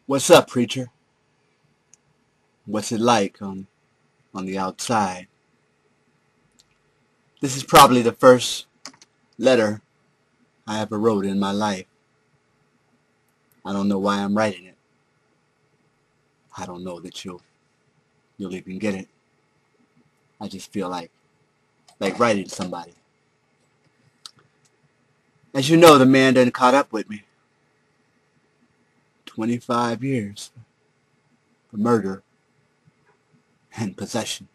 What's up, preacher? What's it like on the outside? This is probably the first letter I ever wrote in my life. I don't know why I'm writing it. I don't know that you'll even get it. I just feel like writing to somebody. As you know, the man done caught up with me. 25 years for murder and possession.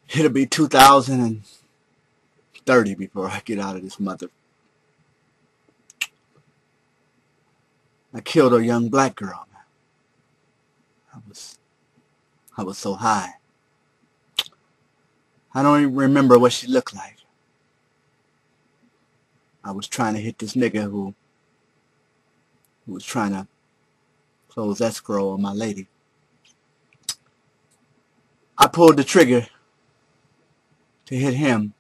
It'll be 2030 before I get out of this mother. I killed a young black girl. I was so high. I don't even remember what she looked like. I was trying to hit this nigga who was trying to close escrow on my lady. I pulled the trigger to hit him.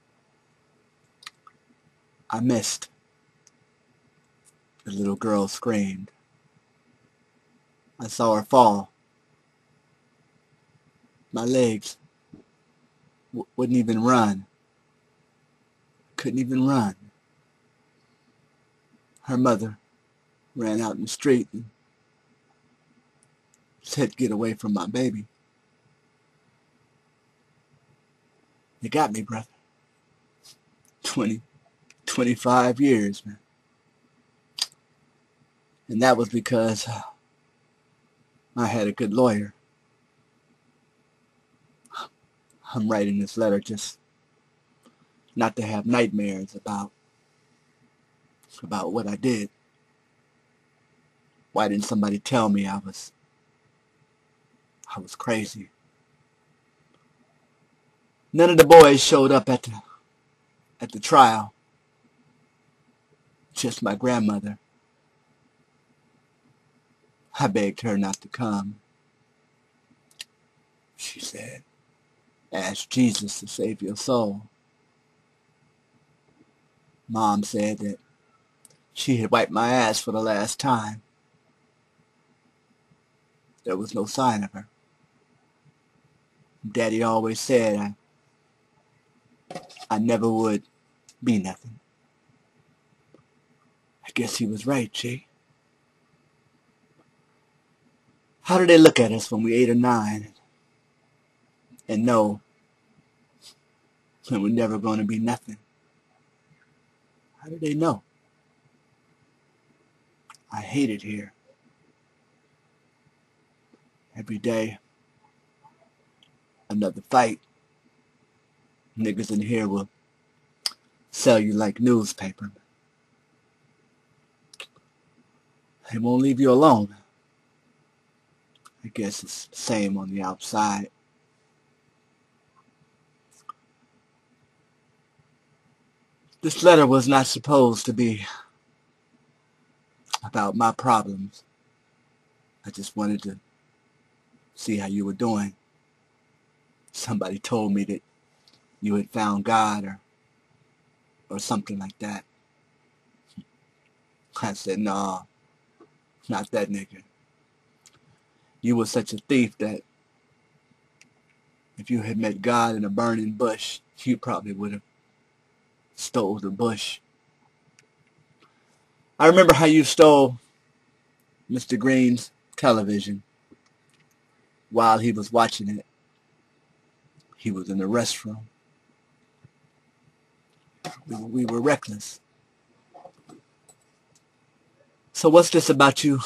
I missed. The little girl screamed. I saw her fall. My legs wouldn't even run. Couldn't even run. Her mother ran out in the street and said, "Get away from my baby." They got me, brother. 25 years, man. And that was because I had a good lawyer. I'm writing this letter just not to have nightmares about what I did. Why didn't somebody tell me I was crazy? None of the boys showed up at the trial. Just my grandmother. I begged her not to come. She said, "Ask Jesus to save your soul." Mom said that she had wiped my ass for the last time. There was no sign of her. Daddy always said I never would be nothing. I guess he was right, G. How do they look at us when we're 8 or 9 and know that we're never going to be nothing? How do they know? I hate it here. Every day, another fight. Niggas in here will sell you like newspaper. They won't leave you alone. I guess it's the same on the outside. This letter was not supposed to be about my problems. I just wanted to see how you were doing. Somebody told me that you had found God or something like that. I said, "No, not that nigga. You were such a thief that if you had met God in a burning bush, you probably would have stole the bush." I remember how you stole Mr. Green's television while he was watching it. He was in the restroom. We were reckless. So what's this about you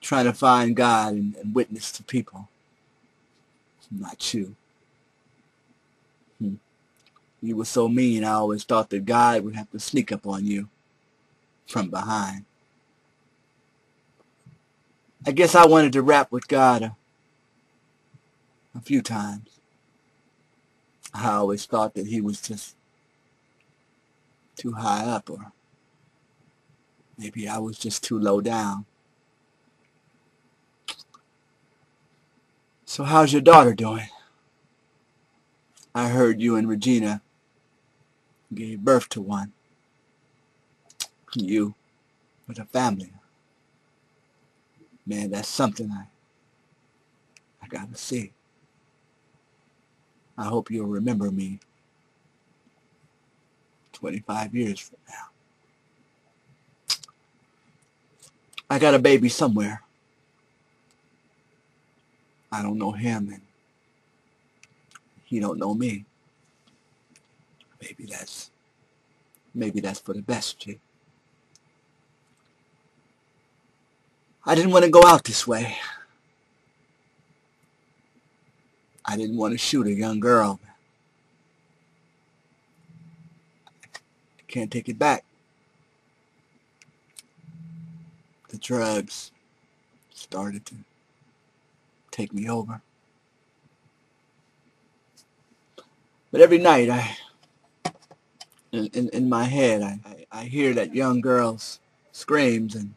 trying to find God and witness to people? Not you. You were so mean, I always thought that God would have to sneak up on you from behind. I guess I wanted to rap with God a few times. I always thought that he was just too high up, or maybe I was just too low down. So how's your daughter doing? I heard you and Regina gave birth to one. You with a family. Man, that's something I gotta see. I hope you'll remember me 25 years from now. I got a baby somewhere. I don't know him, and he don't know me. Maybe that's for the best, G. I didn't want to go out this way. I didn't want to shoot a young girl. I can't take it back. The drugs started to take me over. But every night, in my head, I hear that young girl's screams, and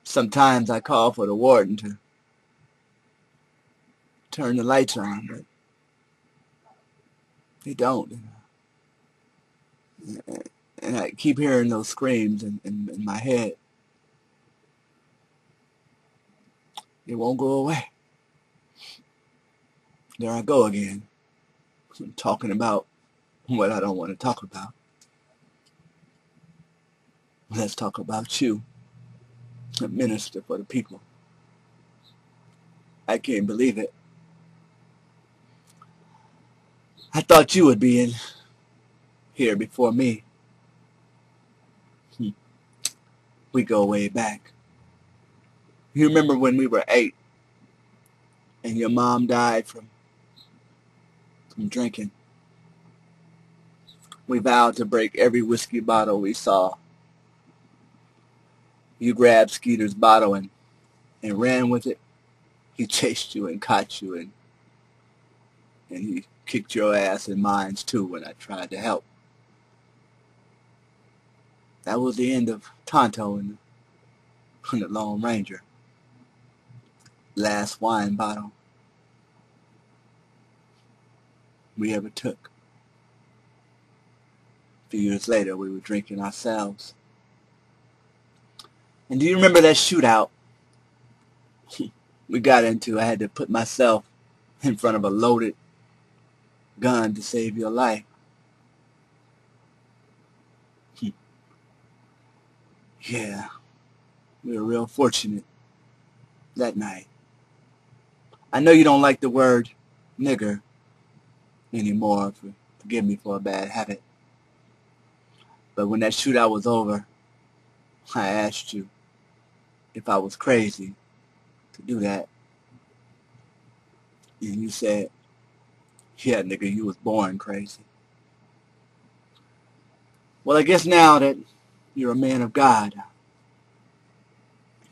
sometimes I call for the warden to turn the lights on, but they don't. And I keep hearing those screams in my head. It won't go away. There I go again, talking about what I don't want to talk about. Let's talk about you, a minister for the people. I can't believe it. I thought you would be in here before me. We go way back. You remember when we were 8 and your mom died from drinking? We vowed to break every whiskey bottle we saw. You grabbed Skeeter's bottle and ran with it. He chased you and caught you, and he kicked your ass and mine too when I tried to help. That was the end of Tonto and the Lone Ranger. Last wine bottle we ever took. A few years later, we were drinking ourselves. And do you remember that shootout we got into? I had to put myself in front of a loaded gun to save your life. Yeah, we were real fortunate that night. I know you don't like the word nigger anymore. Forgive me for a bad habit. But when that shootout was over, I asked you if I was crazy to do that. And you said, yeah, nigga, you was born crazy. Well, I guess now that you're a man of God,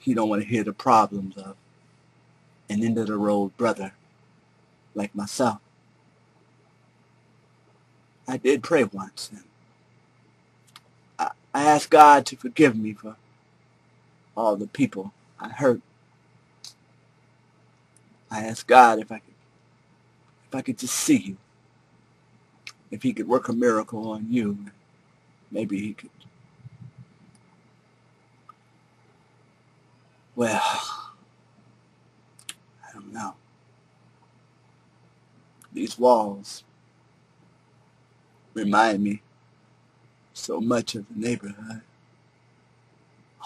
you don't want to hear the problems of an end-of-the-road brother like myself. I did pray once, and I asked God to forgive me for all the people I hurt. I asked God if I could just see you, if he could work a miracle on you. Maybe he could. Well, I don't know. These walls remind me so much of the neighborhood.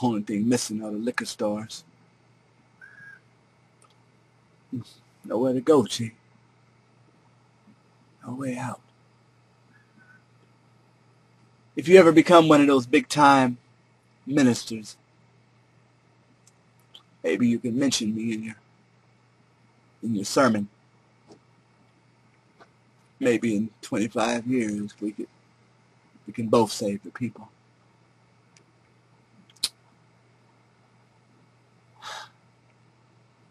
Only thing missing are the liquor stores. Nowhere to go, G. No way out. If you ever become one of those big-time ministers, maybe you can mention me in your sermon. Maybe in 25 years we can both save the people.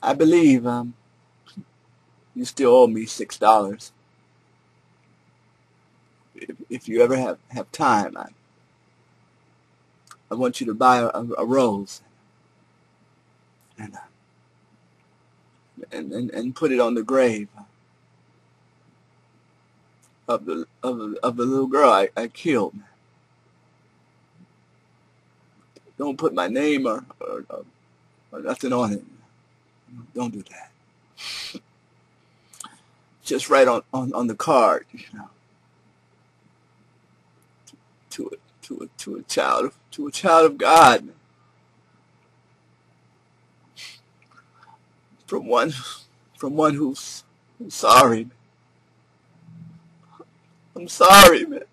I believe you still owe me $6. If you ever have time, I want you to buy a rose and put it on the grave of the little girl I killed. Don't put my name or or nothing on it. Don't do that. Just write on the card, you know, to a child of God, from one who's sorry. I'm sorry, man.